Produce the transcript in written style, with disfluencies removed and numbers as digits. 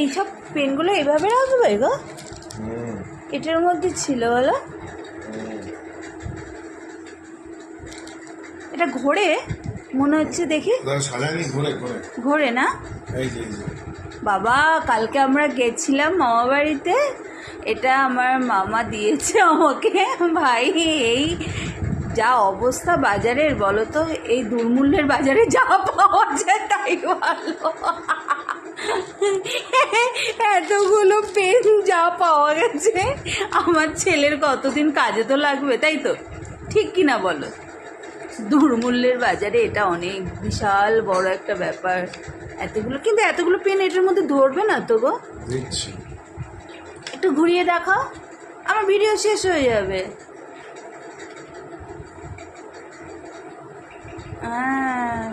এইসব পেনগুলো এইভাবে রাখবে গো? এটার মধ্যে ছিল বলো? এটা ঘোরে মনে হচ্ছে, দেখি ঘোরে না বাবা। কালকে আমরা গেছিলাম মামা বাড়িতে, এটা আমার মামা দিয়েছে আমাকে। ভাই এই যা অবস্থা বাজারের বলো তো, এই দুর্মূল্যের বাজারে যা পাওয়া যায় তাই ভালো। এতগুলো পেন যা পাওয়া গেছে, আমার ছেলের কতদিন কাজে তো লাগবে, তাই তো? ঠিক কিনা বলো? দুর্মূল্যের বাজারে এটা অনেক বিশাল বড় একটা ব্যাপার। এতগুলো, কিন্তু এতগুলো পেন এটার মধ্যে ধরবে না তো গো? একটু ঘুরিয়ে দেখাও, আমার ভিডিও শেষ হয়ে যাবে। হ্যাঁ